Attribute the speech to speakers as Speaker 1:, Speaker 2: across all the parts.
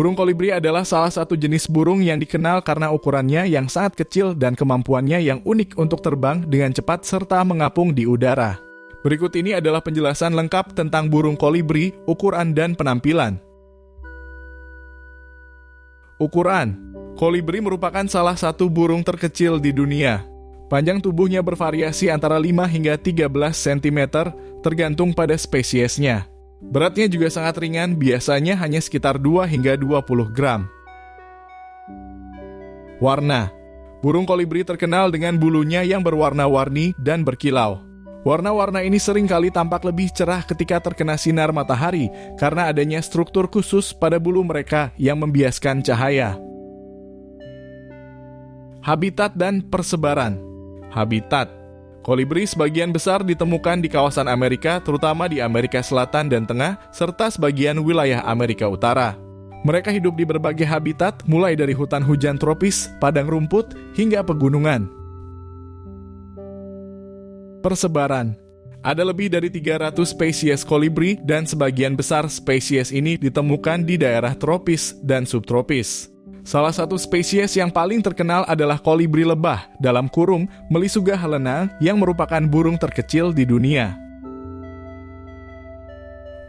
Speaker 1: Burung kolibri adalah salah satu jenis burung yang dikenal karena ukurannya yang sangat kecil dan kemampuannya yang unik untuk terbang dengan cepat serta mengapung di udara. Berikut ini adalah penjelasan lengkap tentang burung kolibri, ukuran dan penampilan. Ukuran. Kolibri merupakan salah satu burung terkecil di dunia. Panjang tubuhnya bervariasi antara 5 hingga 13 cm tergantung pada spesiesnya. Beratnya juga sangat ringan, biasanya hanya sekitar 2 hingga 20 gram. Warna. Burung kolibri terkenal dengan bulunya yang berwarna-warni dan berkilau. Warna-warna ini seringkali tampak lebih cerah ketika terkena sinar matahari karena adanya struktur khusus pada bulu mereka yang membiaskan cahaya. Habitat dan persebaran. Habitat. Kolibri sebagian besar ditemukan di kawasan Amerika, terutama di Amerika Selatan dan Tengah, serta sebagian wilayah Amerika Utara. Mereka hidup di berbagai habitat, mulai dari hutan hujan tropis, padang rumput, hingga pegunungan. Persebaran. Ada lebih dari 300 spesies kolibri dan sebagian besar spesies ini ditemukan di daerah tropis dan subtropis. Salah satu spesies yang paling terkenal adalah kolibri lebah, dalam kurung Melisuga helena, yang merupakan burung terkecil di dunia.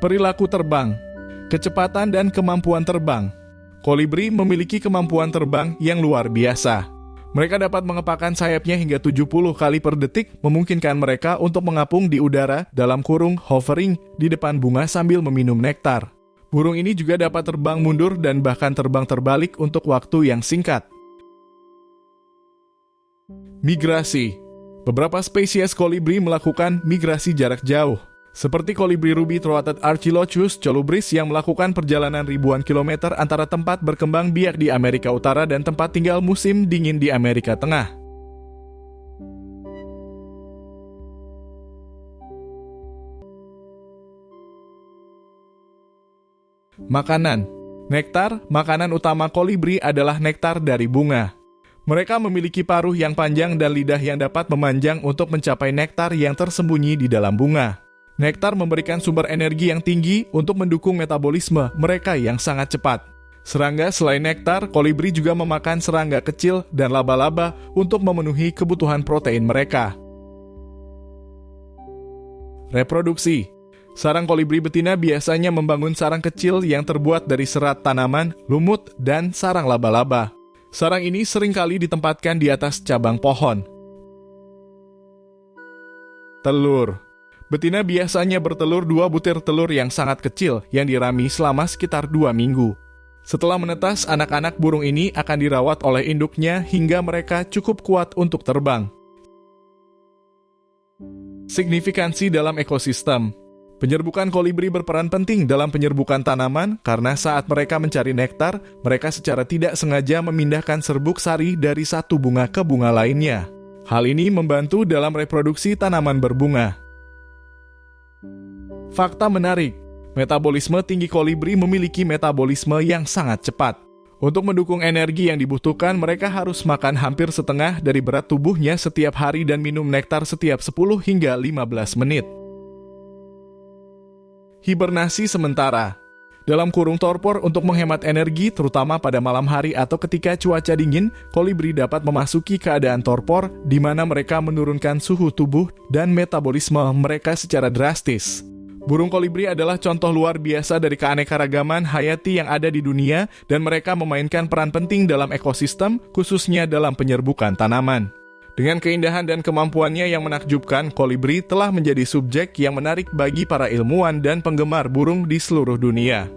Speaker 1: Perilaku terbang. Kecepatan dan kemampuan terbang. Kolibri memiliki kemampuan terbang yang luar biasa. Mereka dapat mengepakkan sayapnya hingga 70 kali per detik, memungkinkan mereka untuk mengapung di udara dalam kurung hovering di depan bunga sambil meminum nektar. Burung ini juga dapat terbang mundur dan bahkan terbang terbalik untuk waktu yang singkat. Migrasi. Beberapa spesies kolibri melakukan migrasi jarak jauh, seperti kolibri ruby-throated Archilochus colubris yang melakukan perjalanan ribuan kilometer antara tempat berkembang biak di Amerika Utara dan tempat tinggal musim dingin di Amerika Tengah. Makanan. Nektar, makanan utama kolibri adalah nektar dari bunga. Mereka memiliki paruh yang panjang dan lidah yang dapat memanjang untuk mencapai nektar yang tersembunyi di dalam bunga. Nektar memberikan sumber energi yang tinggi untuk mendukung metabolisme mereka yang sangat cepat. Serangga selain nektar, kolibri juga memakan serangga kecil dan laba-laba untuk memenuhi kebutuhan protein mereka. Reproduksi. Sarang kolibri betina biasanya membangun sarang kecil yang terbuat dari serat tanaman, lumut, dan sarang laba-laba. Sarang ini seringkali ditempatkan di atas cabang pohon. Telur. Betina biasanya bertelur 2 butir telur yang sangat kecil yang dirami selama sekitar 2 minggu. Setelah menetas, anak-anak burung ini akan dirawat oleh induknya hingga mereka cukup kuat untuk terbang. Signifikansi dalam ekosistem. Penyerbukan kolibri berperan penting dalam penyerbukan tanaman karena saat mereka mencari nektar, mereka secara tidak sengaja memindahkan serbuk sari dari satu bunga ke bunga lainnya. Hal ini membantu dalam reproduksi tanaman berbunga. Fakta menarik, metabolisme tinggi kolibri memiliki metabolisme yang sangat cepat. Untuk mendukung energi yang dibutuhkan, mereka harus makan hampir setengah dari berat tubuhnya setiap hari dan minum nektar setiap 10 hingga 15 menit. Hibernasi sementara. Dalam kurung torpor untuk menghemat energi, terutama pada malam hari atau ketika cuaca dingin, kolibri dapat memasuki keadaan torpor di mana mereka menurunkan suhu tubuh dan metabolisme mereka secara drastis. Burung kolibri adalah contoh luar biasa dari keanekaragaman hayati yang ada di dunia dan mereka memainkan peran penting dalam ekosistem, khususnya dalam penyerbukan tanaman. Dengan keindahan dan kemampuannya yang menakjubkan, kolibri telah menjadi subjek yang menarik bagi para ilmuwan dan penggemar burung di seluruh dunia.